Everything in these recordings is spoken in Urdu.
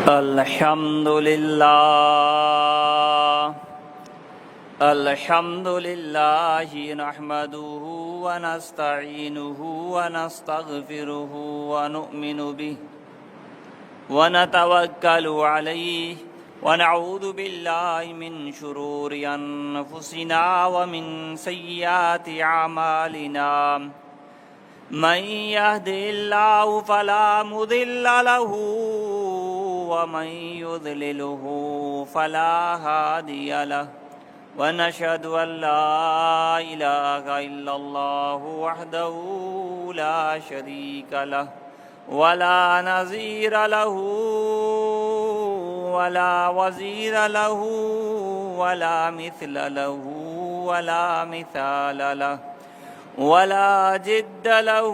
الحمد لله الحمد لله نحمده ونستعينه ونستغفره ونؤمن به ونتوكل عليه ونعوذ بالله من شرور أنفسنا ومن سيئات أعمالنا من يهده الله فلا مضل له ومن يضلله فلا هادي له ونشهد أن لا إله إلا الله وحده لا شريك له ولا نظير له ولا وزير له ولا مثل له ولا مثال له ولا جد له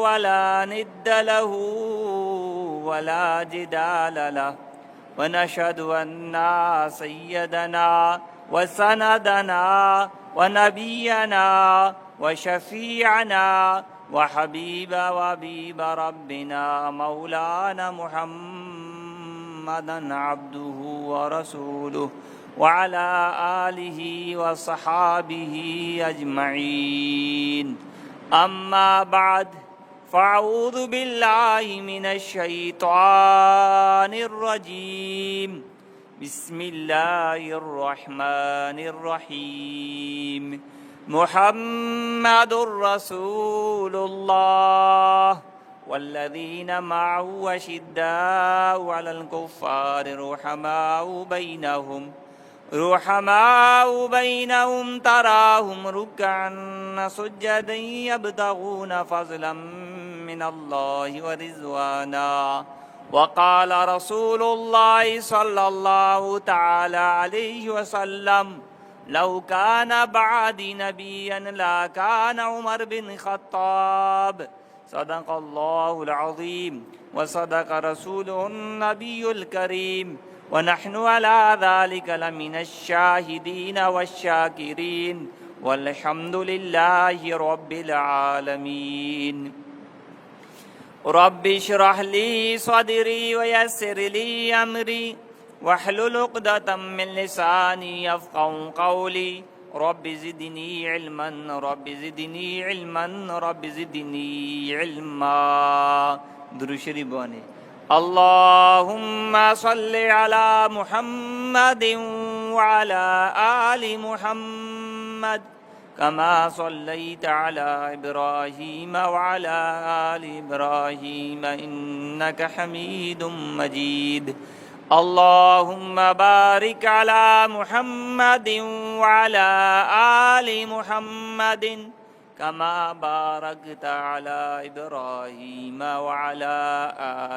ولا ند له ولا جدال له ونشهد أن سيدنا وسندنا ونبينا وشفيعنا وحبيب ربنا مولانا محمدا عبده ورسوله وعلى آله وصحابه أجمعين أما بعد فأعوذ بالله من الشيطان الرجيم بسم الله الرحمن الرحيم محمد رسول الله والذين معه أشداء على الكفار رحماء بينهم تراهم ركعا سجدا يبتغون فضلا من الله ورضوانا وقال رسول الله صلى الله تعالى عليه وسلم لو كان بعدي نبيا لكان عمر بن الخطاب صدق الله العظيم وصدق رسوله النبي الكريم ونحن على ذلك لمن الشاهدين والشاكرين والحمد لله رب العالمين رب اشرح لي صدري ويسر لي أمري واحلل عقدة من لساني يفقهوا قولي رب زدني علما رب زدني علما رب زدني علما درود شریف بونے اللهم صل على محمد وعلى آل محمد كما صليت على إبراهيم وعلى آل إبراهيم إنك حميد مجيد اللهم بارك على محمد وعلى آل محمد كما باركت على إبراهيم وعلى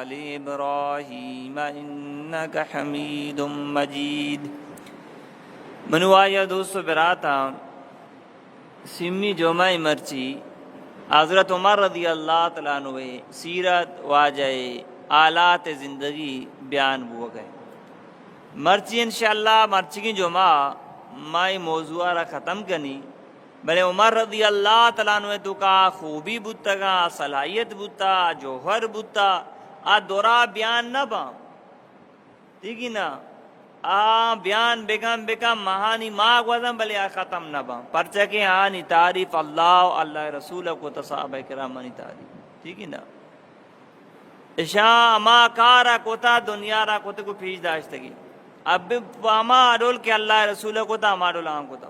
آل إبراهيم إنك حميد مجيد منوایا دوست براتا سمی جمعہ مرچی حضرت عمر رضی اللہ تعالیٰ عنہ سیرت واجہ آلات زندگی بیان ہو گئے مرچی انشاءاللہ مرچی کی جمعہ مائی موضوع را ختم کنی بلے عمر رضی اللہ تعالیٰ عنہ تو کا خوبی بوتا گا صلاحیت بوتا جوہر بوتا آ دورا بیان نہ با ٹھیک ہی نا آ بیان بیکم مہانی ماں وزن بلے آ ختم نہ با پرچہ کے آنی تعریف اللہ اللہ رسول کو صحابہ کرامانی تعریف ٹھیک ہی نا اشاں اما کارا کوتا دنیا را کوتے کو پیش داشتگی اب اما اڈول کے اللہ رسول کو تا اما اڈول آن کو تا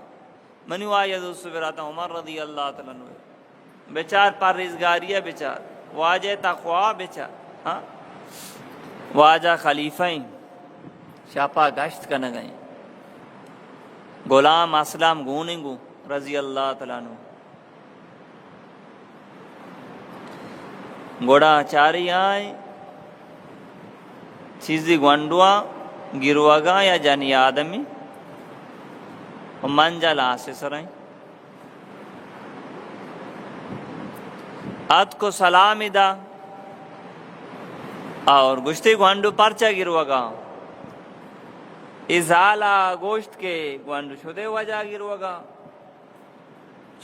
منو آیا دوست براتا عمر رضی اللہ تعالیٰ عنہ بیچار پرہیزگاریہ بیچار واجہ تقوی بیچار ہاں واجہ خلیفہیں شاپا گشت کرنے گئے غلام اسلام گوننگو رضی اللہ تعالیٰ عنہ گوڑا چاری آئیں چیزی گونڈوا گروگا یا جانی آدمی منجل آسے سرائیں ات کو سلامی دا اور گشتی گوانڈو پرچا گروگا ازالا گوشت کے گوانڈو شدے وجہ گروگا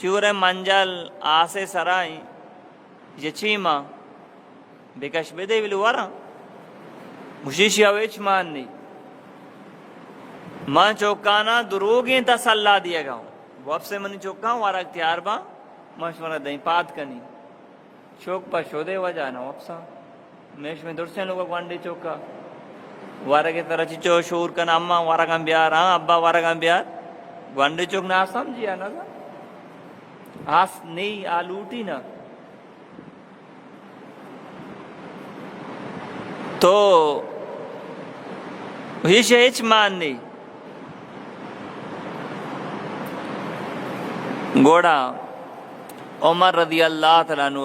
چور منجل آسے سرائیں یچیما بکش بدے ولورا مشیشی اویچ مان نہیں ماں چوکانا دروگیں تا صلاح دیا گا ہوں وہ اب سے منی چوکا ہوں وارا اختیار با مشورہ دیں پات کنی چوک پا شودے وجہ نا اب سا میش میں درسیں لوگا گوانڈے چوکا وارا کے طرح چچو شور کنا اممہ وارا کم بیار ہاں ابا وارا کم بیار گوانڈے چوک نا سمجھیا نا آس نہیں آلوٹی نا تو ہیچ ہیچ مان نہیں گوڑا عمر رضی اللہ تعالیٰ عنہ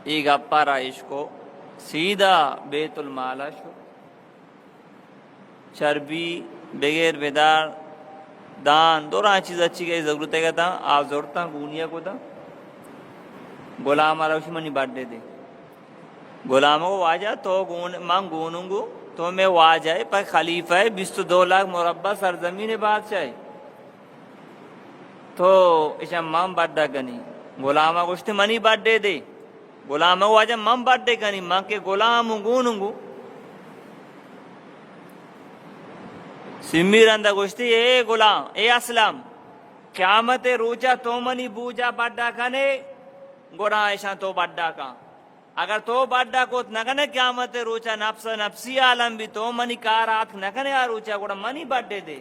ایک اپا رائش کو سیدھا بیت المالا شو چربی بغیر بیدار دان دوران چیز اچھی گئی ضرورت ہے تھا آپ ضرورتا گونیا کو تھا غلام روشی منی باڈے دے غلاموں کو واجہ تو ماں گونوں گو تو میں واجہ ہے پر خلیفہ ہے 22 لاکھ مربع سرزمین بادشاہ ہے تو ایشا مام باڈا کنی غلامہ گوشتے منی باڈے دے غلامہ کو واجہ مام باڈے کنی ماں کے غلام گونوں گو سمی رندہ گوشتی اے غلام اے اسلام قیامت روچا تو منی بوجا باڈا کنے گوڑا ایشا تو باڈا کا اگر تو باڈا کو نہ کنے قیامت روچا نفس نفسی عالم بھی تو منی کارات نہ کنے آ روچا گوڑا منی باڈے دے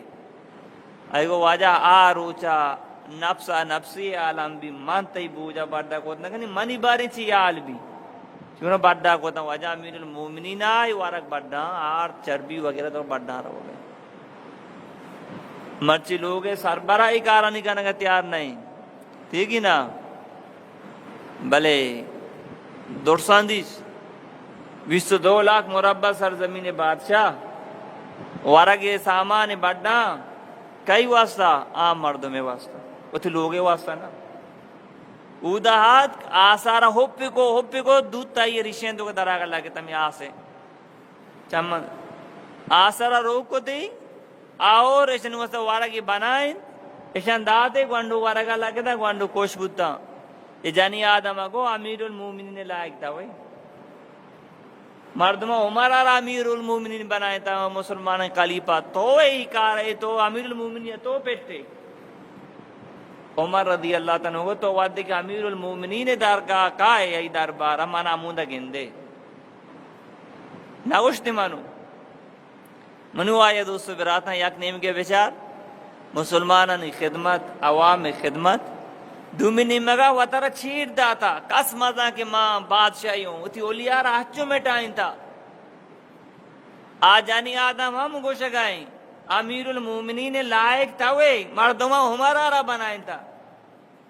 ایگو واجہ آ روچا نفس نفسی عالم بھی مانتی بوجا باڈا کو نہ کنے منی باری چی آل بھی چونہ باڈا کو تا واجہ امیر المومنین آئی وارک باڈا آر چربی وغیرہ تو باڈا رہو گئے مرچی لوگے سربراہی کارانی کرنے کا تیار نہیں ٹھیک ہی نا بلے درساندیس 22 لاکھ مربع سرزمین بادشاہ وارگے سامان بڑھنا کئی واسطہ عام مردوں میں واسطہ وہ تھی لوگے واسطہ نا اودا ہاتھ آسارا ہوپی کو دودھ تائی رشین تو دراغ اللہ کے تمی آسے چمن آسارا روک کو تھی اور ایشن واسطہ وارگی بنائیں ایشن داتے گوانڈو وارگا اللہ کے تا گوانڈو کوش بودتا یہ جانی آدم کو امیر المومنین لائق تھا وہی مردمہ عمر آر امیر المومنین بنائے تھا مسلمان خلیفہ تو ہی کار ہے تو امیر المومنین تو پیٹے عمر رضی اللہ تعالیٰ کو تو وعدے کہ امیر المومنین دارگاہ کا ہے یہی دربار ہمانا موندہ گندے نگوشتی منو آیا دوستو براتنا یک نیم کے بچار مسلمانان خدمت عوام خدمت دومینی مگا وطر چھیڑ داتا کس مزا کے ماں بادشاہی ہوں اتی اولیاء راہچوں میں ٹائن تھا آجانی آدم ہم گوشہ گائیں امیر المومنین لائق تھا وے مردمہ ہمارا را بنائن تھا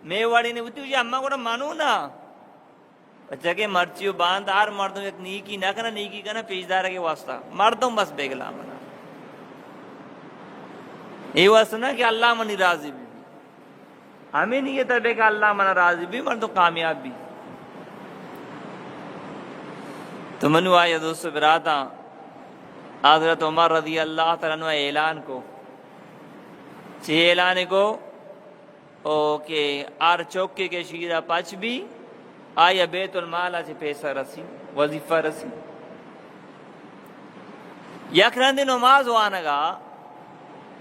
میں وڑی نے اتی اممہ کو مانو نا اچھا کہ مرچیو باندھ آر مردوں ایک نیکی نہ کنا نیکی کنا پیشدار کے واسطہ مردوں بس بیگلا منا یہ واسطہ نا کہ اللہ منی راضی بھی ہمیں نہیں یہ تبے کہ اللہ منہ راضی بھی مردوں کامیاب بھی تو منو آیا دوستو براتا حضرت عمر رضی اللہ تعالیٰ عنہ اعلان کو چھ اعلان کو کہ آر چوکے کے شیرہ پچ بھی آیا بیت المالا سے پیسہ رسی وظیفہ رسی یک رندی نماز وانگا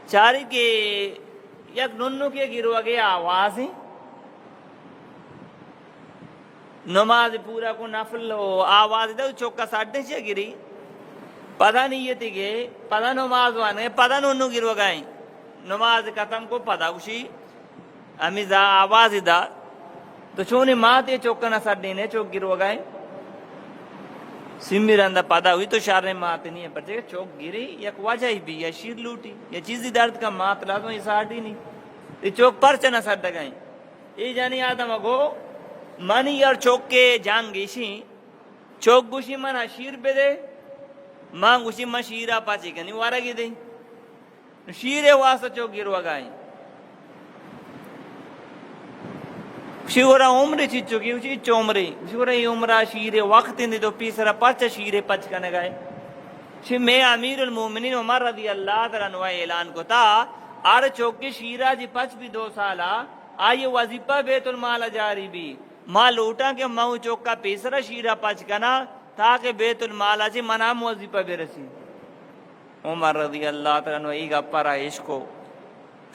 چاری کے یک ننو کے گروہ گیا آواز ہیں نماز پورا کو نفل آواز دے چوکا ساڑھنے سے گری پتہ نہیں یہ تھی کہ پتہ نماز وانے پتہ ننو گروہ گئیں نماز ختم کو پتہ کشی ہمیں آواز دا تو چونی ماتے چوکا نہ ساڑھنے چوک گروہ گئیں سمی رندہ پتہ ہوئی تو شارنے ماتے نہیں ہے پر جگہ چوک گری یک وجہ ہی بھی یا شیر لوٹی یا چیزی درد کا مات لازم یہ ساڑھی نہیں یہ چوک پر چنا ساڑھ گئیں یہ جانی آدم اگو منی اور چوک کے جان گیشی چوک گوشی منا شیر پہ دے ماں گوشی من شیرہ پاچی کنی وارا گی دیں شیر واسطہ چوک گروا گائیں شیورا عمر چی چکی اسی چومری شیورا یہ عمرہ شیر وقت اندی تو پیسرا پچ شیر پچ کنے گئے شی میں امیر المومنین عمر رضی اللہ تعالیٰ عنہ اعلان کو تا آر چوکی شیرہ جی پچ بھی 2 سالہ آئیے وظیفہ بیت المال جاری بھی ماں لوٹا کہ ماں چوکا پیسرا شیرہ پچ کنا تاکہ بیت المال اچھی منام وظیفہ برسی. عمر رضی اللہ تعالیٰ عنہ ای گپرا عشقو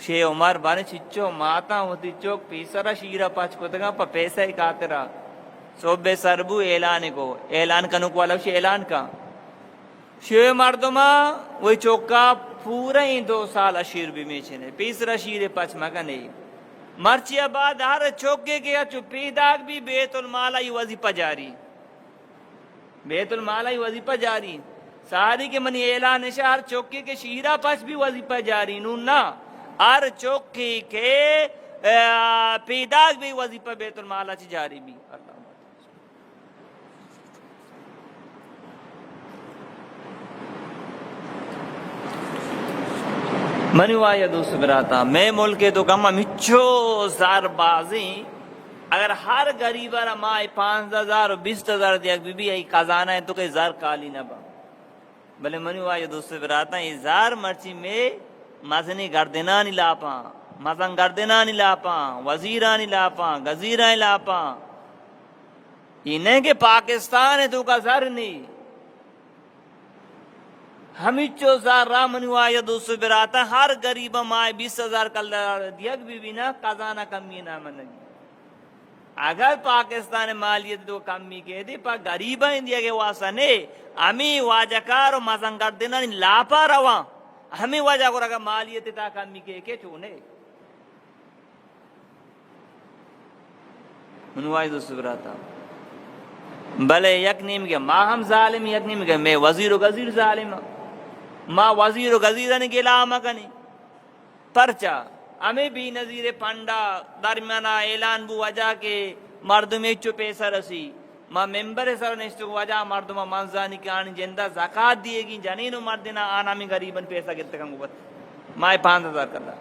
شے عمر بانے چچو ماتا ہوتی چوک پیسرا شیرہ پاچ کو تگا پا پیسہ ہی کاترا صوبے سربو اعلان کو اعلان کنو کو والا شے اعلان کا شے مردمہ وہی چوکا پورا ہی 2 سال اشیر بھی میچنے پیسرا شیرہ پاچ مگا نہیں مرچی آباد ہر چوکے گیا چو پیداک بھی بیت المال ای وظیفہ جاری بیت المال ای وظیفہ جاری ساری کے منی اعلان ہے ہر چوکے کے شیرہ پاچ بھی وظیفہ جاری نون نا ہر چوکی کے پیداک بھی وظیفہ بیت المال اچھی جاری بھی. منی وایا دوست براتا میں ملک تو کم مچو زار بازی اگر ہر غریبہ را ماہ 5,000 و 20,000 دیکھ بی بی ای خزانہ ہے تو کہ زار کالی نہ با بلے منی وایا دوست براتا ای زار مرچی میں مزنی گردنانی لاپاں مزن گردنانی لاپاں وزیرانی لاپاں گزیرانی لاپاں یہ نہیں کہ پاکستان ہے تو کا زر نہیں ہمیں چو زار را منی وایا دوست براتا ہر غریبہ ماہ 20,000 کل دیکھ بی نا خزانہ کمی نہ منگی اگر پاکستان مالیت تو کمی کے دی پا غریبہ اندیا کے واسطہ نے ہمیں واجکار و مزن گردنانی لاپا رواں ہمیں وجہ کو رکھا مالیت تا کمی کے چونے منوائی دوست براتا بلے یک نیم کے ماں ہم ظالم یک نیم کے میں وزیر و غزیر ظالم ماں وزیر و غزیرانی کے لاما کنی پرچا ہمیں بھی نظیر پنڈا درمیانہ اعلان بو وجہ کے مردم چو پیسہ رسی ماں ممبر سر نشتو وجہ مردم منزانی کے آنی جندہ زکاة دیے گی جنین و مردنا آنا میں غریباً پیسہ گرتے کم گوبت ماہ 5,000 کرتا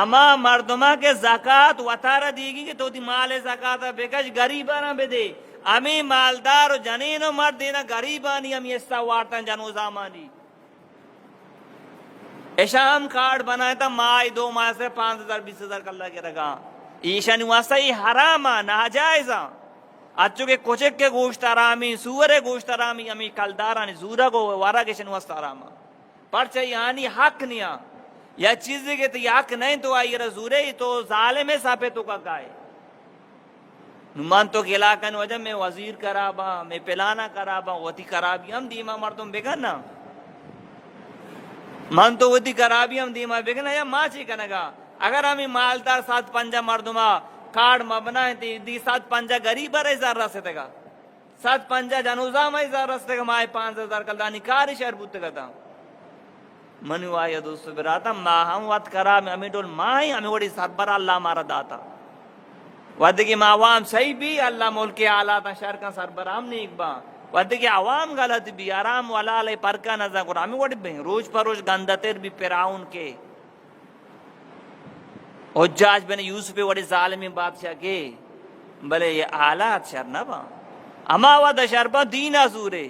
اما مردمہ کے زکاة وطارہ دیے گی کہ تو دی مال زکاة بکش غریبانا بے دے ہمیں مالدار و جنین و مردنا غریبانی ہم یہ سوارتا جنو زامانی اشام کارڈ بنایا تھا ماہ 2 ماہ سے 5,000 20,000 کر اللہ کے رگا ایشانی واسطہ ہی حراما ناجائزہ اچھو کے کوچک کے گوشت آرامی سور گوشت آرامی ہمیں کلدارانی زورا کو وارا کے شنوست آراما پرچہ یعنی حق نیا یا چیزیں کہ تو یہ حق نہیں تو آئی رزورے تو ظالم ساپے تو کا گائے نمان تو کہ علاقہ وجہ میں وزیر کرابا میں پلانا کرابا وطی کرابی ہم دیما مردم بگرنا من تو وطی کرابی ہم دیما بگرنا یا ماں چی کنگا اگر ہمیں مالدار 7-5 مردمہ کارڈ مبنا ہے دی 7-5 غریب رہے زار رستے گا 7-5 جنوزہ میں زار رستے گا ماہ 5,000 کلدانی کاری شہر بوتے گا تا منو آیا دوست براتا ماہ ہم وقت کرا میں ہمیں ڈول ماہ ہمیں وڑی سربرا اللہ مارا داتا وقت کی عوام صحیح بھی اللہ ملک آلاتا شہر کا سربرا ہم نہیں اقبا وقت کی عوام غلط بھی آرام والا لے پرکا نظر کرا ہمیں وڑی بھی روز پر روز گندتر بھی پیراؤن کے حجاج بن یوسف وڑی ظالمی بادشاہ کے بلے یہ آلات شر نہ با اما ود شربا دین ازورے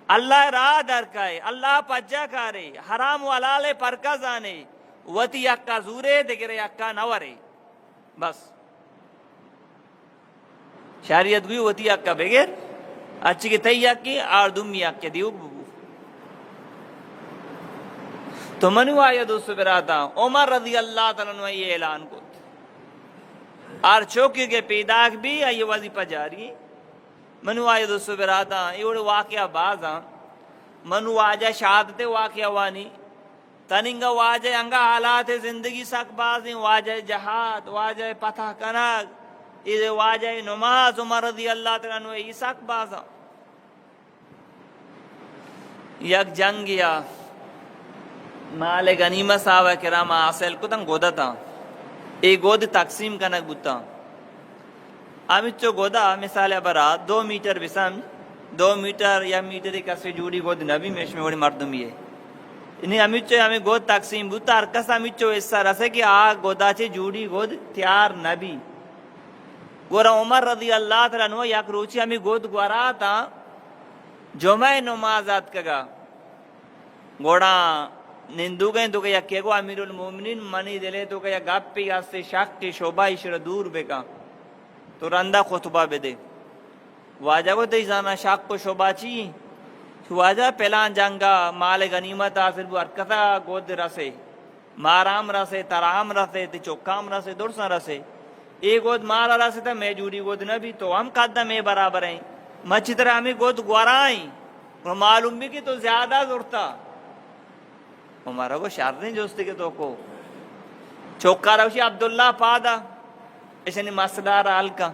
اللہ راہ درکائے اللہ پجا کارے حرام والالے پرکا زانے وتی اکا زورے دگرے اکا نورے بس شریعت گوئی وتی اکا بغیر اچھی کی تئی اکی اور دمی اکی دیو ببو تو منو آیا دوستو براتا عمر رضی اللہ تعالیٰ عنہ یہ اعلان کو اور چوکی کے پیداک بھی یہ وظیفہ جاری منو آیا دوستو براتا یہ وڑی واقعہ بازا منو واجہ شہادت واقعہ وانی تننگا واجہ انگا حالات زندگی سک بازیں واجہ جہاد واجہ پتہ کناگ یہ واجہ نماز عمر رضی اللہ تعالیٰ عنہ یہ سک بازا یک جنگ یا مال غنیمت صحابہ کرام حاصل کو تن گودا تھا ایک گود تقسیم کنک بوتا امیچو گودا مثال برا 2 میٹر بسم 2 میٹر یا میٹر ایک سے جوڑی گود نبی میں بڑی مردم یہ انہیں امیچو ہمیں گود تقسیم بوتا ہر کس امیچو اس طرح سے کہ گودا چے جوڑی گود تیار نبی گورا عمر رضی اللہ تعالیٰ عنہ یک روچی ہمیں گود گورا تھا جمعہ نمازات کگا گوڑا نندو گئے تو کہ یکی کو امیر المومنین منی دلے تو کہ یک گپی آستے شک کی شعبہ اشرا دور بے کا تو رندہ خطبہ بے دے واجہ کو تیزانا شاک کو شعبہ چی واجہ پہلان جنگا مال غنیمت حاصل بو ارکتا گود رسے مارام رسے ترام رسے تی چوکام رسے درسن رسے ایک گود مارا رسے تا میں جوڑی گود نبی تو ہم قدہ میں برابر ہیں مچھی طرح ہمیں گود گوارائیں اور معلوم بھی کہ تو زیادہ زورتا ہمارا کو شرط نہیں جوستے کے تو کو چوکا روشی عبداللہ پادا ایسے مسئلہ رال کا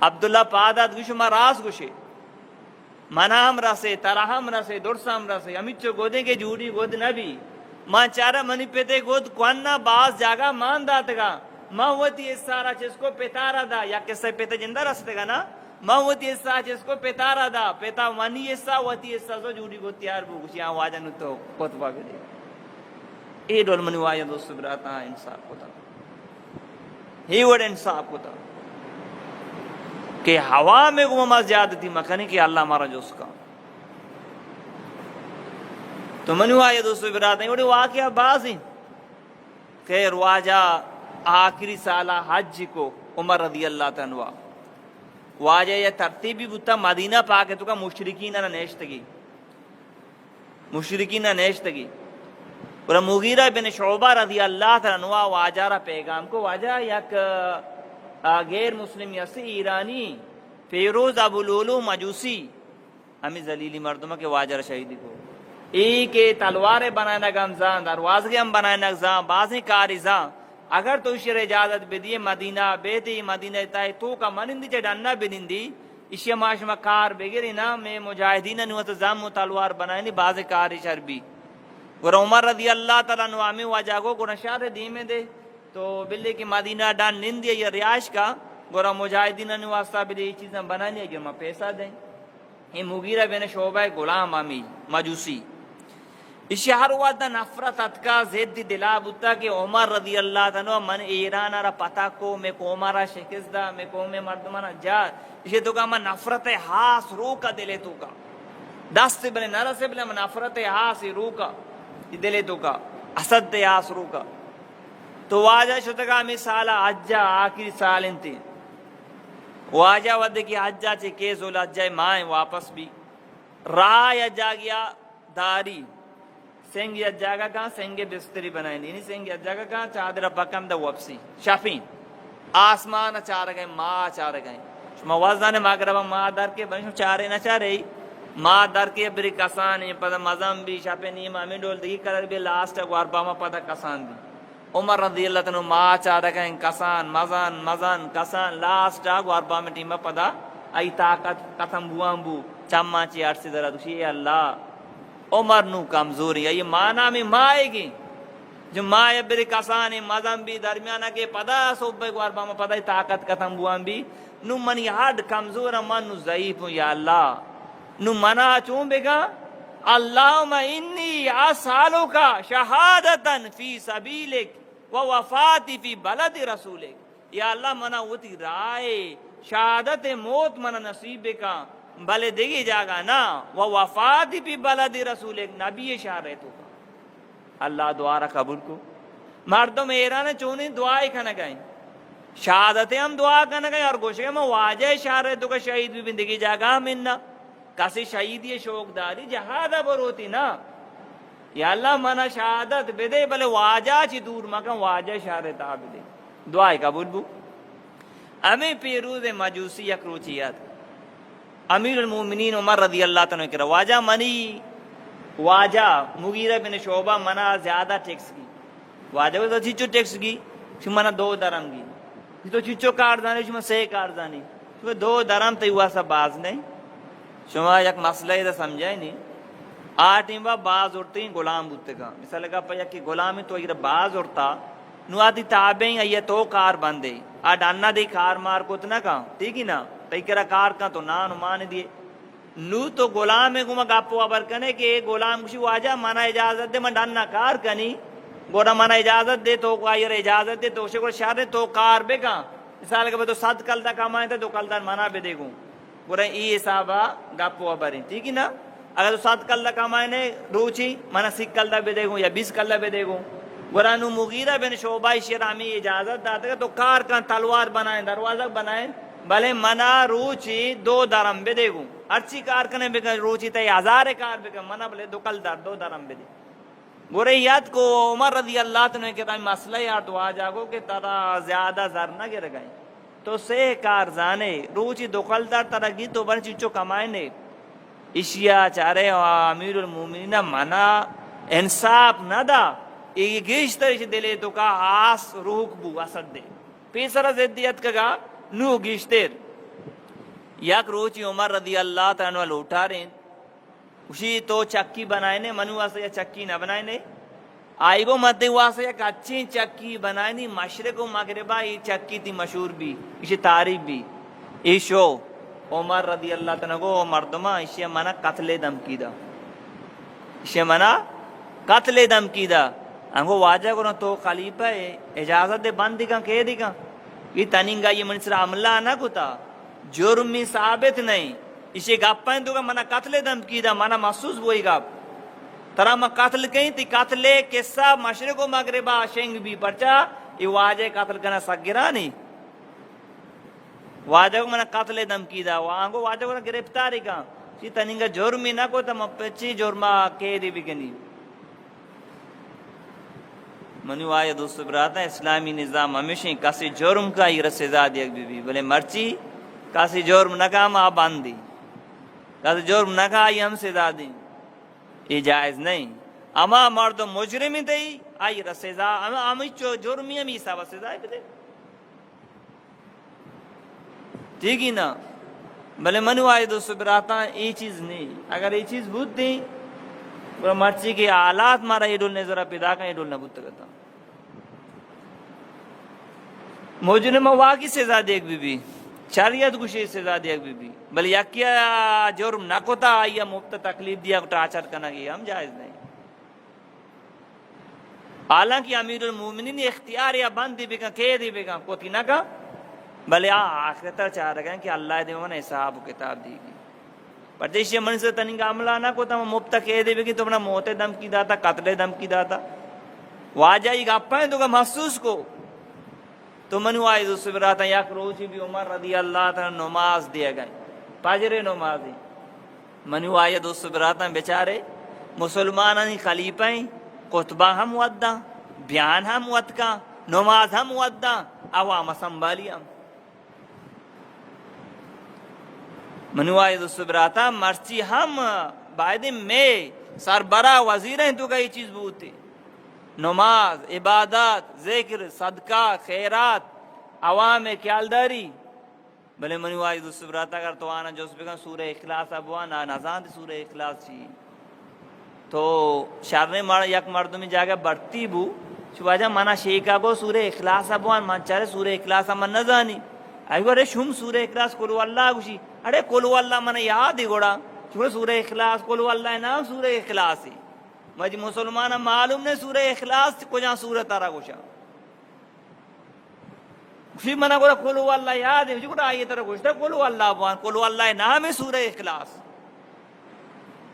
عبداللہ پادا گوشو ما راس گوشے منام رسے ترہم رسے درسام رسے امیت چو گودیں کے جوڑی گود نبی ماں چارہ منی پیتے گود کوانا باز جاگا مان داتا گا ماں ہوتی اس سارا چیز کو پیتارا دا یا کس سے پیتا جندہ رستے گا نا ماں ہوتی اس سارا چیز کو پیتارا دا پیتا منی اس سا ہوتی اس سا سو جوڑی گود تیار بو کچھ یہاں واجہ نو تو کوتبا کرے اے ڈول منی واجہ دوست براتا انصاف کو تا ہی وڑ انصاف کو تا کہ ہوا میں گمہ زیادہ تھی مکھنی کہ اللہ ہمارا جو اس کا تو منی واجہ دوست براتا ہیں وڑی واقعہ باز ہیں کہ واجہ آخری سالہ حج کو عمر رضی اللہ تنوہ واجہ یہ ترتیبی بتا مدینہ پاکے تو کا مشرکین نہ نیشتگی اور مغیرہ بن شعبہ رضی اللہ تنوہ واجہ را پیغام کو واجہ یک غیر مسلم یسی ایرانی فیروز ابو لولو مجوسی ہمیں ذلیلی مردمہ کے واجہ را شہیدی کو ایک تلواریں بنائے گمزان دروازے ہم بنائے نگزان بازیں کارزان اگر تو شر اجازت بدیے مدینہ بیتی مدینہ تائی تو کا منندی چے ڈننا بدندی اشیا معاشمہ کار بگری نا میں مجاہدین نوات زام و تلوار بنائنی باز کاری شربی گر عمر رضی اللہ تعالیٰ نوامی واجاگو گرہ شاہ دیمے دے تو بلے کی مدینہ ڈان نندی یا ریاش کا گرہ مجاہدین نواستا بلے یہ چیزیں بنائنی اگر میں پیسہ دیں یہ مغیرہ بن شعبہ غلام امی مجوسی اس شہر وعدہ نفرت اتکا زید دلا بتا کہ عمر رضی اللہ عنہ من ایران را پتا کو میں کو عمرہ شکست دا میں کو میں مردمانہ جا اسے تو کہا من نفرت حاس رو کا دلے تو کا دست بلے نرس بلے من نفرت حاس رو کا دلے تو کا اسد حاس رو کا تو واجہ شتگا میں سالہ حجہ آخری سال انتی واجہ ودے کی حجہ چے کیسو لحجہ مائیں واپس بھی راہ جا گیا داری سنگی اجاگا کہاں سنگی بستری بنائیں نہیں سنگی اجاگا کہاں چادر پکم دا وپسی شفین آسمان چار گئے ماں چار گئے موازدان مغربا ماں در کے بنشو چارے نہ چارے ماں در کے بری کسانی پدا مزم بھی شفین نیم امی ڈول دگی کلر بھی لاسٹ واربا ما پدا کسان دی عمر رضی اللہ تنو ماں چار گئے کسان مزان کسان لاسٹ واربا میں ٹیمہ پدا ای طاقت قتم بوان بو چمہ چی عرصی درہ دوشی اللہ عمر نو کمزوری ہے یہ معنی میں مائے گی جو مائے بری کسانی مزم بھی درمیانہ کے پدا صوبے کو اربا میں پدا طاقت قتم بوان بھی نو منی ہڈ کمزور من نو ضعیف ہوں یا اللہ نو منا چون بگا اللہم انی اسالک شہادتا فی سبیلک و وفاتی فی بلد رسولک یا اللہ منا ہوتی رائے شہادت موت منا نصیب کا بلے دیگی جاگا نا وہ وفات بھی بلدی رسول ایک نبی شاہ رہے تو اللہ دعا را قبول کو مردم ایران چونی دعائی کھنا گئیں شہادتیں ہم دعا کھنا گئیں اور گوشے میں واجہ شاہ رہے تو کا شہید بھی بندگی جاگا مننا کسی شہیدی شوق داری جہادہ بروتی نا یا اللہ منا شہادت بدے بلے واجہ چی دور مکم واجہ شاہ رہے تا بدے دعائی قبول بو ہمیں پیروز مجوسی اکروچیات امیر المومنین عمر رضی اللہ تعالیٰ کرا واجہ منی واجہ مغیرہ بن شعبہ منا زیادہ ٹیکس کی واجہ کو تو چیچو ٹیکس کی چو منا 2 درم کی تو چیچو کاردانی چو منا 6 کاردانی تو 2 درم تو ہوا سا باز نہیں شما یک مسئلہ ہی دا سمجھائی نہیں آٹھیں با باز اڑتے ہیں غلام بودتے کا مثال لگا پا یکی غلامی تو اگر باز اڑتا نو آتی تابعیں یہ تو کار بندے آٹھ انہ دی کار مار کو اتنا کہاں ٹھیک ہی نا تیکرہ کار کا تو نان مان دیے نو تو غلام ہے گمہ گاپو ابر کنے کہ غلام کشی واجہ مانا اجازت دے من ڈاننا کار کنی گوڑا مانا اجازت دے تو قائر اجازت دے تو شکر شاہ دے تو کار بے گا مثال کہ تو 7 کل دا کمائیں تھے تو کل دا مانا بے دے گوں گوڑا ای حسابہ گاپو ابر ہیں ٹھیک ہی نا اگر تو 7 کل دا کمائیں روچی مانا 6 کل دا بے دے گوں یا 20 کل دا بے دے گوں گوڑا نو مغیرہ بن شعبہ شرامی اجازت داتے گا تو کار کا تلوار بنائیں دروازہ بنائیں بلے منا روچی 2 درم بے دے گو ارچی کار کنے بے روچی تے 1000 کار بے منا بلے 2 درم بے دے گورے یاد کو عمر رضی اللہ عنہ کے تائیں مسئلہ یاد ہوا جاگو کہ ترا زیادہ زر نہ گر گئے تو سے کار زانے روچی 2 در ترا گی تو بر چیچو کمائنے اشیا چارے امیر المومنین منا انصاف نہ دا یہ گیشتر اش دلے تو کا آس روح بو اسد دے پیسر زدیت کگا نو گیشتر یک روچی عمر رضی اللہ تعالیٰ لوٹا رہے اسی تو چکی بنائنے منو واسے چکی نہ بنائنے آئی گو مدے واسے ایک اچھی چکی بنائنی مشرق و مغربہ یہ چکی تھی مشہور بھی اسی تعریف بھی ایشو عمر رضی اللہ تعالیٰ کو مردمہ اسی منا قتل دم کی دا اسی منا قتل دم کی دا انگو واجہ کو تو خلیفہ اجازت دے بند دیکھا کہ دیکھا یہ تنینگا یہ منصر عملہ نہ کتا جرمی ثابت نہیں اسے گپائیں تو کہ منا قتل دم کی دا منا محسوس وہی گپ ترا میں قتل کہیں تی قتل قصہ مشرق و مغربہ شنگ بھی پرچا یہ واجہ قتل کرنا سگرا نہیں واجہ کو منا قتل دم کی دا وہاں واجہ کو گرفتاری کہاں اسی تنینگا جرمی نہ کو تا مپچی جرمہ کہہ دی بھی کنی منو آیا دوستو براتا اسلامی نظام ہمیشہ کسی جرم کا ہی سزا دیا بھی بلے مرچی کسی جرم نہ کہا ماں باندھی کسی جرم نہ کہا یہ ہم سزا دیں یہ جائز نہیں اما مرد مجرمی دئی آئی سزا ہمیں جرمی ہم عیسیٰ و سزا دے ٹھیک ہی نا بلے منو آئے دوستو براتا یہ چیز نہیں اگر یہ چیز بود دیں مرچی کے آلات مارا یہ ڈول نظرہ پیدا کا یہ ڈول نبوت کرتا مجرم واقعی سزا دیکھ بھی شریعت گوشی سزا دیکھ بھی بل یکیا جرم نہ کوتا یا مفت تکلیف دیا ٹارچر کرنا گیا ہم جائز نہیں حالانکہ امیر المومنین اختیار یا بند دی بکا کہہ دی بکا کوتی نہ کا بلے آخرتر چاہ رہا کہ اللہ دے من حساب و کتاب دی گی پر دیشی من سے تنینگا عملہ نہ کوتا مفت کہہ دی بکی تو اپنا موت دم کی داتا قتل دم کی داتا واجہ یہ گپائیں تو کہ محسوس کو تو منو آئے دوستو براتا یک روچی بھی عمر رضی اللہ تعالی نماز دیا گئے پاجر نماز دی منو آئے دوستو براتا بیچارے مسلمانانی خلیفہیں خطبہ ہم ودا بیان ہم ودکا نماز ہم ودا عوام سنبالی ہم منو آئے دوستو براتا مرچی ہم باید میں سربراہ وزیر ہیں تو کا یہ چیز بوتے نماز عبادت ذکر صدقہ خیرات عوام خیالداری بلے منو آئی دوست براتا اگر تو آنا جو اس پہ سورہ اخلاص ابوانا نازان دی سورہ اخلاص چی تو شرنے یک مردمی جاگہ بڑھتی بو شواجہ منا شیکا گو سورہ اخلاص ابوان من چارے سورہ اخلاص من نزانی آئی گو ارے شم سورہ اخلاص کلو اللہ گوشی ارے کلو اللہ من یاد ہی گوڑا سورہ اخلاص کلو اللہ نام سورہ اخلاص ہی مجھے مسلمان معلوم نے سورہ اخلاص کو جہاں سورہ تارا گوشا خوشی منا گوڑا کلو اللہ یاد ہے گوڑا آئیے تارا گوشتا کلو اللہ بوان کلو اللہ نام ہے سورہ اخلاص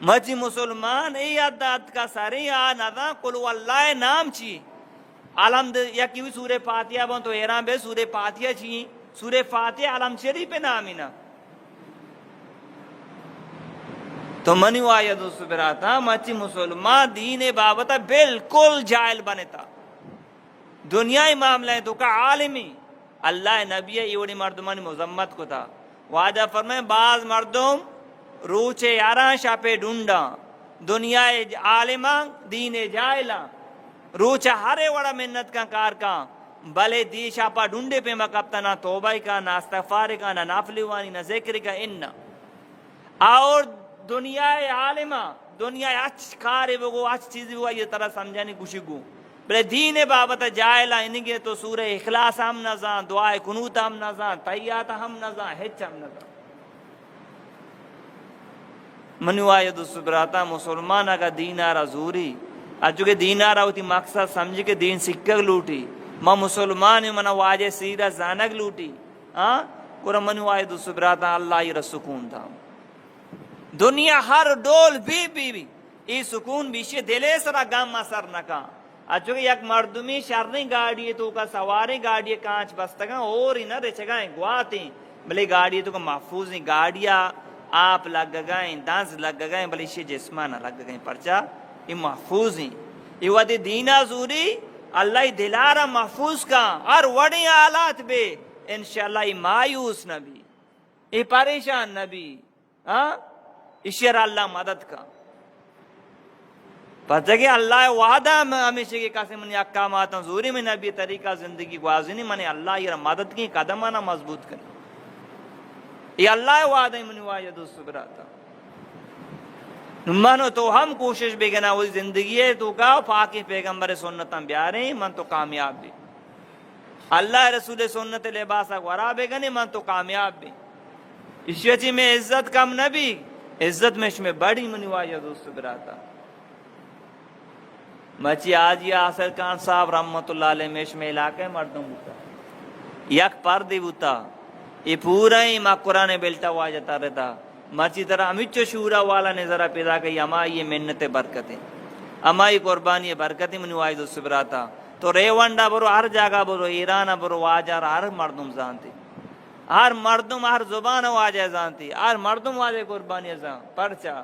مجھے مسلمان ای عدد کا ساری آنادا کلو اللہ نام چی علم یا کیوی سورہ فاتحہ بون تو ایران بے سورہ فاتحہ چی سورہ فاتحہ علم شریف پہ نامی نا تو منو آیا دوستو براتا مچی مسلمان دین بابتا بالکل جائل بنتا دنیای معاملہ ہے تو کا عالمی اللہ نبی ایوڑی مردمانی مذمت کو تھا واجہ فرمائے بعض مردم روچے یاران شاپے ڈونڈا دنیای عالمان دین جائلہ روچہ ہرے وڑا منت کا کار کا بلے دی شاپا ڈونڈے پہ مکبتا نہ توبہ کا نہ استغفار کا نہ نافلوانی نہ ذکر کا انہ اور دنیا عالمہ دنیا اچھ کارے بگو اچھ چیزی ہوا یہ طرح سمجھانی کشی گو بلے دین بابت جائلہ انگے تو سورہ اخلاص ہم نظام دعائے کنوت ہم نظام تحیات ہم نظام ہچ ہم نظام منو آئے دوستو براتا مسلمان کا دینارہ زوری اجو کے دینارہ ہوتی مقصد سمجھ کے دین سکک لوٹی ما مسلمان منا واجہ سیرہ زانک لوٹی کورا منو آئے دوستو براتا اللہ یہ رسکون تھا دنیا ہر ڈول بھی ای سکون بیشی دلے سرا گام اثر نکا اچھو کہ یک مردمی شرنی گاڑی تو کا سواری گاڑی کانچ بستگاں اور ہی نہ رچگائیں گواتیں بلے گاڑی تو محفوظ نہیں، گاڑیاں آپ لگ گئیں، دانس لگ گئیں، بلے یہ جسمانہ لگ گئیں، پرچا یہ محفوظ ہیں. یہ ودی دینا زوری اللہ دلارا محفوظ کا ہر وڑی حالات بے انشاءاللہ یہ مایوس نبی، یہ پریشان نبی، اشیر اللہ مدد کا. پتہ کہ اللہ وعدہ ہمیشہ کے قسم من احکامات زوری میں نبی طریقہ زندگی گوازنی من اللہ یہ مدد کی قدم آنا مضبوط کرے. یہ اللہ وعدہ من واجد الصبراتا منو تو ہم کوشش بھی گنا وہی زندگی ہے تو کا پاکی پیغمبر سنتاں بیاریں من تو کامیاب بھی، اللہ رسول سنت لباسا ورا بے گنے من تو کامیاب بھی. اس وجہ میں عزت کم نبی عزت میں اس میں بڑی من واجد الصبراتا. مچی آجی آصر خان صاحب رحمت اللہ علیہ میش میں علاقے مردم ہوتا یک پردی ہوتا یہ پورا ہی ماں قرآن بیلتا ہوا جاتا رہتا. مچی طرح ہمیچو شورا والا نے ذرا پیدا کہی اما یہ منت برکتیں اما یہ قربانی برکتیں منو آئی دو سبراتا. تو ریوانڈا برو ہر جگہ برو ایران برو واجہ ہر مردم زانتی، ہر مردم ہر زبان واجہ زانتی، ہر مردم واجہ قربانی زان پرچا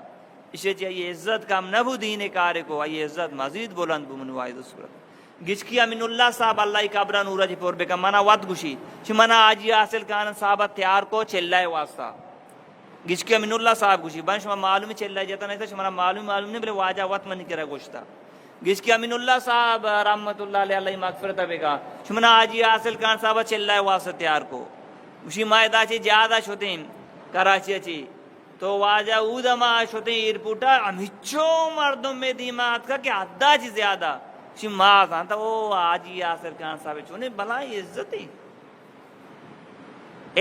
اسے چاہیے عزت کم نبو دین کارے کو یہ عزت مزید بلند بو منو آئی دو سبراتا. گچکی امین اللہ صاحب اللہ قبرہ نورا جی پور بکا منا ود گوشی چھ منا آجی حاصل کانا صاحبہ تیار کو چلائے واسطہ گچکی امین اللہ صاحب گوشی بان شما معلومی چلائے جاتا نہیں تھا شما معلوم نہیں بلے واجہ وقت منی کرا گوشتا. گچکی امین اللہ صاحب رحمت اللہ علیہ اللہ مغفرت بکا شما آجی حاصل کانا صاحبہ چلائے واسطہ تیار کو گوشی مائدہ چی جیادہ شدیں کراچی چی تو واجہ اودا ما شدیں ایرپوٹا ہمیچو مردم میں دیمات کا کہ حدہ چی زیادہ شی ماں سانتا وہ آجی یاسر خان صاحب چونے بلائی عزتی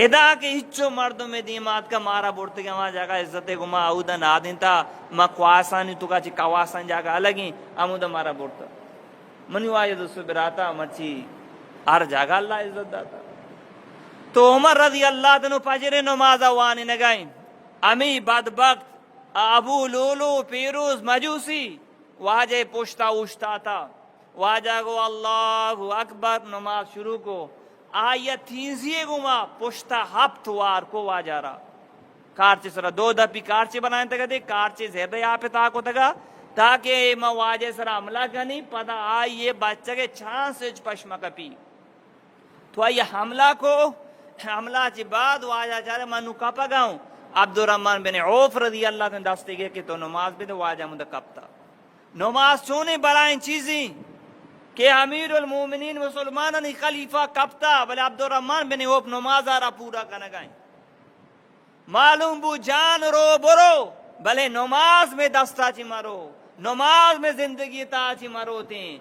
ادا کہ ہچو مردوں میں دیمات کا مارا بورتے گا وہاں جاگا عزتے کو ماں اودا نادین تا ماں کواسانی تو کا چی کواسان جاگا الگیں امودا مارا بورتا منیو آئی دوستو براتا مرچی ہر جاگا اللہ عزت داتا. تو عمر رضی اللہ تنو پجر نمازہ وانی نگائیں امی بدبخت ابو لولو پیروز مجوسی واجہ پوشتا اوشتا تھا. واجہ کو اللہ اکبر نماز شروع کو آیت تھینزیے گو ماں پشتا ہفت وار کو واجہ رہا کارچے سرا دو دپی کارچے بنائیں تگا دے کارچے زیادہ یہاں پہ تاکو تگا تاکہ ماں واجہ سرا عملہ کنی پتا آئیے بچہ کے چھان سے پشمہ کپی تو آئیے حملہ کو حملہ چی بعد واجہ چارے منو کپا گاؤں عبدالرحمن بن عوف رضی اللہ تن دستے گئے کہ تو نماز بھی تو واجہ مدہ کپتا. نماز چونے بلائیں چیزیں کہ امیر المومنین مسلمانانی خلیفہ کپتا بلے عبدالرحمن بن عوف نماز آرہ پورا کنگائیں معلوم بو جان رو برو بلے نماز میں دستا چی مرو نماز میں زندگی تا چی مرو تیں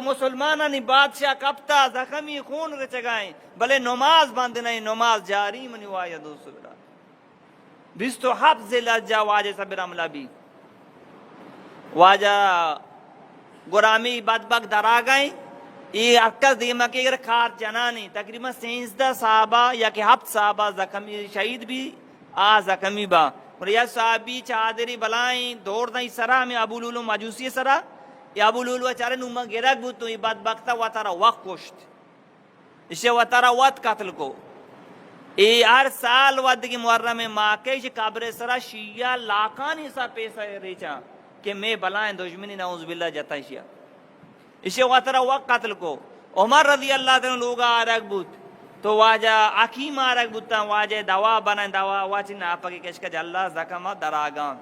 مسلمانانی بادشاہ کپتا زخمی خون رچگائیں بلے نماز بند نہیں نماز جاری منی وایا دو سبرا بستو حفظ لجا واجہ صبر عملہ بھی واجہ گرامی بدبک درا گئیں یہ اکس دیمہ کے اگر کھار جنانی تقریباً 13 صحابہ یا کہ 7 صحابہ زخمی شہید بھی زخمی با اور یہ صحابی چادری بلائیں دوڑ دیں سرا میں ابو لولو مجوسی سرا یا ابو لولو چارے نومہ گرک بود تو یہ بدبکتا وطارا وقت کشت اسے وطارا وقت قتل کو یہ ہر سال ود کی محرم میں ماکے قبر سرا شیعہ لاکانی سا پیسہ ریچا کہ میں بلائیں دشمنی نعوذ باللہ جتا شیعہ اسے وطرہ وقت قتل کو. عمر رضی اللہ تعالیٰ لوگا آرک بود تو واجہ حکیم آرک بودتا واجہ دوا بنائیں دوا واچی ناپا کی کشکا جاللہ زکمہ دراغان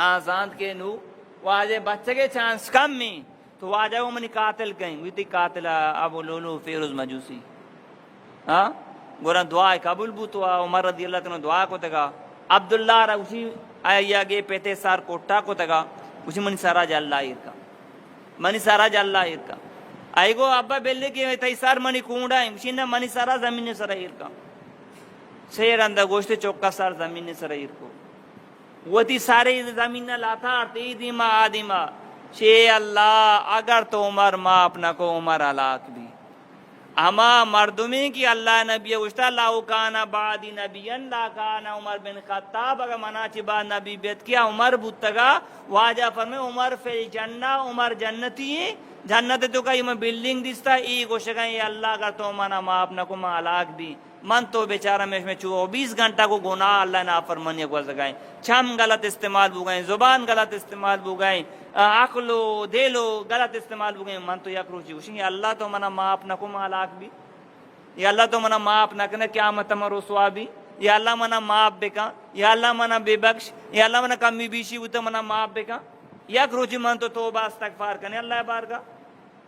آزاند کے نو واجہ بچہ کے چانس کم میں تو واجہ وہ منی قاتل کہیں ویتی قاتل ابو لولو فیروز مجوسی گورن دعا قبول بوتو عمر رضی اللہ تعالیٰ دعا کو تگا عبداللہ را اسی آیا گے پیتے سار کوٹا کو تگا اسی منی سارا جاللہ ایرکا منی سارا جاللہ ایرکا آئی گو ابا بیلے کی تای سار منی کونڈا ہے اسی نا منی سارا زمین سارا ایرکا سیر اندہ گوشت چوکا سار زمین سارا ایرکو وہ تی سارے زمین لاتا تی دیما آدیما شے اللہ اگر تو عمر ما اپنا کو عمر علاق بھی اما مردمی کی اللہ نبی اشتا لاؤ کانا بعدی نبی لا کانا عمر بن خطاب اگر مناچی بعد نبی بیت کیا عمر بودتگا واجہ فرمے عمر فی جنہ عمر جنتی ہے جنت تو کا یہ بلڈنگ دیستا ای گوشگاں یہ اللہ اگر تو منا ما اپنا کو ما علاق بھی من تو بیچارہ میں 24 گھنٹہ کو گناہ اللہ نا فرمانی کو زگائیں، چھم غلط استعمال بو گئیں، زبان غلط استعمال بو گئیں، عقل و دل و غلط استعمال بو گئیں، من تو یک روچی ہوشیں اللہ تو منا معاف نہ کو مالاک بھی، یا اللہ تو منا معاف نہ کنے قیامت میں رسوا بھی، یا اللہ منا معاف بکا، یا اللہ منا بے بخش، یا اللہ منا کمی بیشی ہوتا منا معاف بکا، یک روچی من تو توبہ استغفار کنے اللہ بارگاہ،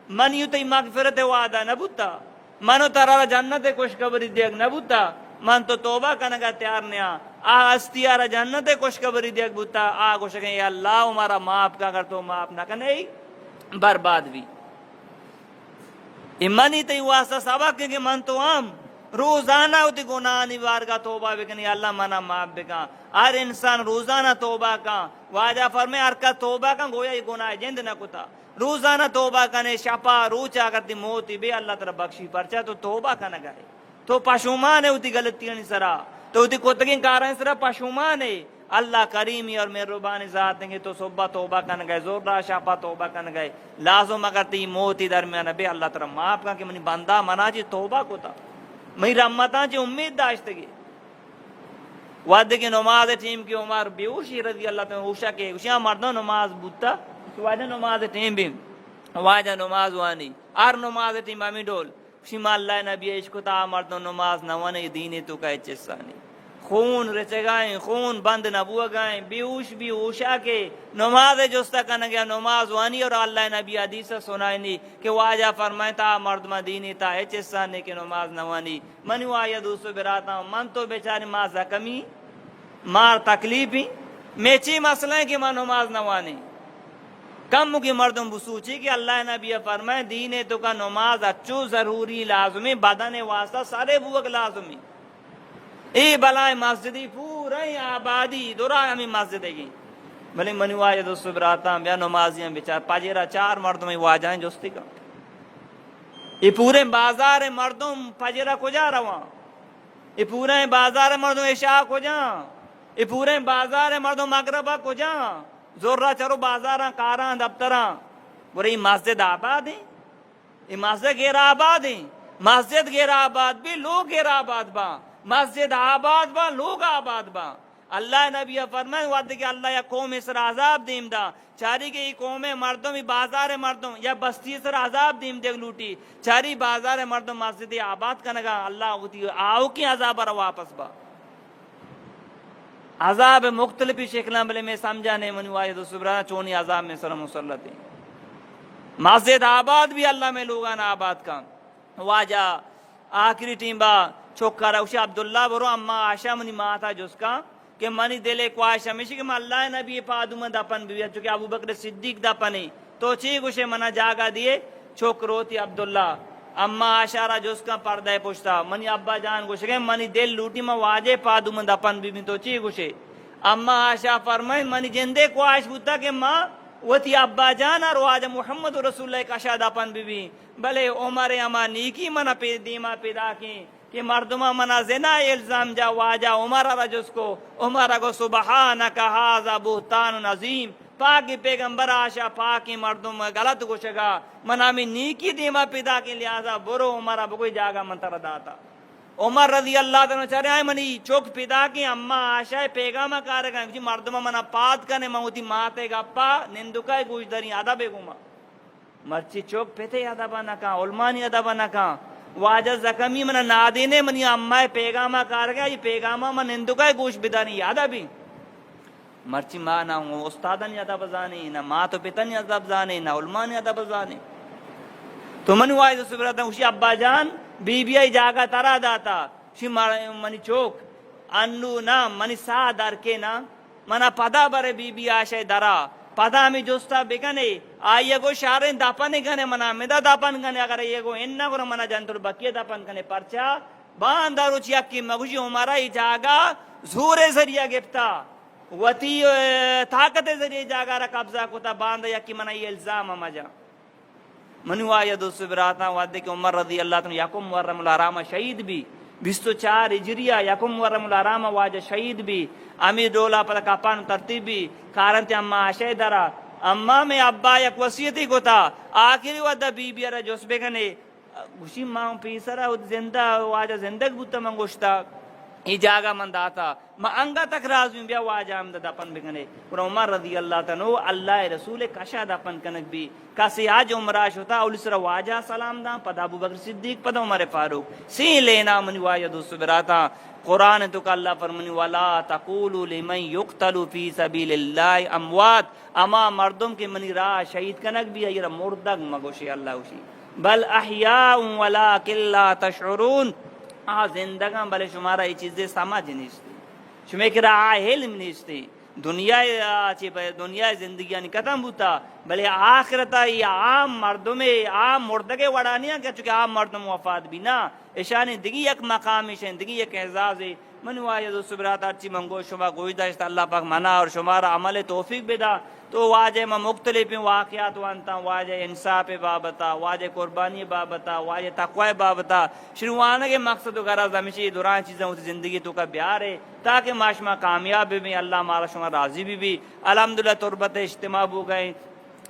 من یوں تی مغفرت وعدہ نہ بوتا، منو ترا جنت خوشخبری دیکھ نہ بوتا، من تو توبہ کنگا تیار نیا آ استیارہ جنت خوشخبری دیکھ بوتا آ کو شکیں یا اللہ ہمارا معاف کا، اگر تو معاف نہ کنے برباد بھی منی تی واسطہ سبق کہ من تو ہم روزانہ ہوتی گناہ نیوار کا توبہ بکنی اللہ منا معاف بکا، ہر انسان روزانہ توبہ کا، واجہ فرمے ہر کا توبہ کا گویا یہ گناہ جند نہ کتا، روزانہ توبہ کنے شپا روچا کرتی موتی بے اللہ تعالی بخشی پرچا تو توبہ کا نہ گئے تو پشومان ہے ہوتی غلطیاں سرا تو ہوتی کتگین کارن سرا پشومان ہے، اللہ کریمی اور مہربانی ذات دیں گے تو صبح توبہ کن گئے، زور را شاپا توبہ کن گئے، لازم اگر تی موتی درمیان بے اللہ تعالی معاف کا کہ منی بندہ منا چی توبہ کو تا میں رحمتاں چی امید داشت گی وعدے کی نماز ٹیم کی عمر بیوشی رضی اللہ تعالی ہوشا کے ہوشیاں مردوں نماز بوتا تو واجہ نماز ٹیم بھی واجہ نماز وانی ار نماز ٹیم امی ڈول شما اللہ نبی عشق تا مردوں نماز نوانے دین تو کا چسانی خون رچے گائیں، خون بند نبوہ گائیں، بیوش بھی اوشا کے نماز جستا کن گیا نماز وانی اور اللہ نبی حدیث سنائنی کہ واجہ فرمائیں تا مرد مدینی تا اچسانے کے نماز نوانی منی وایا دوسرو براتا ہوں من تو بیچاری ماں زکمی مار تکلیفی میچی مسئلہ ہے کہ میں نماز نوانی کم کی مردم بسوچی کہ اللہ نبی فرمائیں دین تو کا نماز اچھو ضروری لازمی بدن واسطہ سارے بوک لازمی ای بلائے مسجدی پوری آبادی دورا ہمیں مسجد ہے گی بھلے منی واجہ دوستو براتا ہم یا نمازیاں بیچار پاجیرہ 4 مردم واجہ ہیں جستی کا یہ پورے بازار مردم پاجیرہ کو جا رہا یہ پورے بازار مردم عشاء کو جا یہ پورے بازار مردم مغربہ کو جا زور را چرو بازاراں کاراں دفتراں بورے یہ مسجد آباد ہیں یہ مسجد غیر آباد ہیں مسجد غیر آباد بھی لوگ غیر آباد با مسجد آباد با لوگ آباد با اللہ نبی فرمائے وعدے کہ اللہ یا قوم سر عذاب دیم دا چاری کہ یہ قوم مردم یہ بازار مردم یا بستی سر عذاب دیم دے لوٹی چاری بازار مردم مسجد آباد کنگا اللہ ہوتی آؤ کی عذاب را واپس با عذاب مختلفی شکلیں بلے میں سمجھانے منی واحد سبحانہ چونی عذاب میں سر مسلط ہیں مسجد آباد بھی اللہ میں لوگان آباد کا واجہ آخری ٹیم با چوکا روشا عبداللہ برو اما عائشہ منی ماں تھا جس کا کہ منی دلے کو عائشہ میں کہ اللہ نبی پادوم دپن بھی چونکہ ابو بکر صدیق دپنی تو چی گوشے منا جاگا دیے چوک روتی عبداللہ اما عائشہ را جس کا پردہ پوچھتا منی ابا جان گوشے کہ منی دل لوٹی میں واجے پادوم دپن بھی تو چی گوشے اما عائشہ فرمائے منی جندے کو عائش بوتا کہ ماں وہ تھی ابا جان اور واجہ محمد رسول اللہ کا شاد اپن بھی بلے عمر اما نیکی منا دیما پیدا کی کہ مردمہ منا زنا الزام جا واجہ عمر رجس کو عمر کو سبحانک ھذا بہتان عظیم پاکی پیغمبر آشا پاکی مردم غلط کو شگا منا میں نیکی دیما پیدا کی لہذا برو عمر اب کوئی جاگا منتر داتا عمر رضی اللہ عنہ چارے آئے منی چوک پیدا کی اما آشا پیغامہ کارگا جی مردمہ منا پات کنے موتی ماتے گپا نندکای گوش داری عدب گوما مرچی چوک پیتے عدبہ نکا علمانی عدبہ نکا واجہ زکمی منا نادینے منی امائی پیغامہ کارگا یہ پیغامہ من نندکای گوش بدانی یادہ بھی مرچی ماں نہ استادن یادہ بزانی نہ ماں تو پتن یادہ بزانی نہ علمان یادہ بزانی تو منی واجہ سبرتا اسی ابا جان بی بی آئی جاگا ترا داتا شی منی چوک انو نا منی سا در کے نا منا پدا برے بی بی آشای درا پدا می جوستا بکنے آئیے گو شارین داپنے گنے منا مدہ داپن گنے اگر یہ گو اننا گو منا جانتر بکیے داپن گنے پرچا باندارو چیکی مگوشی ہمارا ہی جاگا زور ذریعہ گفتا وطی طاقت ذریعہ جاگا را قبضہ کتا باندہ یکی منا یہ الزام مجا منو آیا دوستو براتا وعدے کہ عمر رضی اللہ عنہ یکم محرم الحرام شہید بھی 24 ہجریہ یکم محرم الحرام واجہ شہید بھی امیر دولا پتا کپان ترتیب بھی کارنتی اما آشای درا اما میں ابا یک وسیعتی کو تا آخری وعدہ بی بی را جوس بگنے گوشی ماں پیسرا زندہ واجہ زندگ بوتا من گوشتا ای جاگا من داتا ما انگا تک راضی ہوں بیا واجہ ہم دپن بکنے اور عمر رضی اللہ تعالیٰ اللہ رسول کشا دپن کنک بھی کسی آج عمراش ہوتا اولی سر واجہ سلام دا پدا ابو بکر صدیق پدا عمر فاروق سی لینا منی واجہ دوست براتا قرآن تو کہ اللہ فرمانی ولا تقولوا لمن يقتل فی سبیل اللہ اموات اما مردم کے منی راہ شہید کنک بھی ہے مردگ مگوشی اللہ ہوشی بل احیاء ولکن لا تشعرون زندگاں بلے شمارا یہ چیزیں سمجھ نیستی شمیں کرا علم نیستی دنیا زندگی یعنی ختم ہوتا بلے آخرتا یہ عام مردم عام مردگے وڑانیاں کہ چونکہ عام مردم وفات بھی نہ اشانی دگی یک مقام اشان دگی یک اعزاز منو آیا دو سبرات ارچی منگو شما گوشدہ است اللہ پاک منا اور شمارا عمل توفیق بدا تو واجہ میں مختلف واقعات وانتا واجہ انصاف بابتا واجہ قربانی بابتا واجہ تقوی بابتا شروعانہ کے مقصد و غرض ہمیشہ دوران چیزیں ہوتی زندگی تو کا بیار ہے تاکہ معاشمہ کامیاب بھی اللہ مارا شما راضی بھی الحمدللہ تربت اجتماع ہو گئے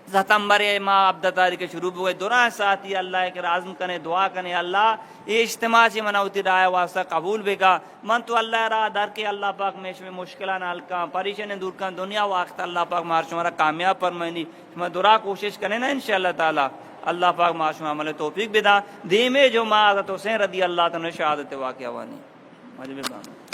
ستمبر ماہ عبد تاریخ شروع ہو گئے دوران ساتھی اللہ کے عزم کنے دعا کنے اللہ یہ اجتماع سے منوتی رائے واسطہ قبول بے گا من تو اللہ راہ در کے اللہ پاک میں اس میں مشکلان حل کا پریشانی دور کا دنیا وقت اللہ پاک مار شمارا کامیاب فرمائنی شما دعا کوشش کریں نا انشاءاللہ تعالی اللہ پاک مار شما عمل توفیق بدا دیمے جو ماں حضرت حسین رضی اللہ تعالی شہادت واقعہ وانی مجھے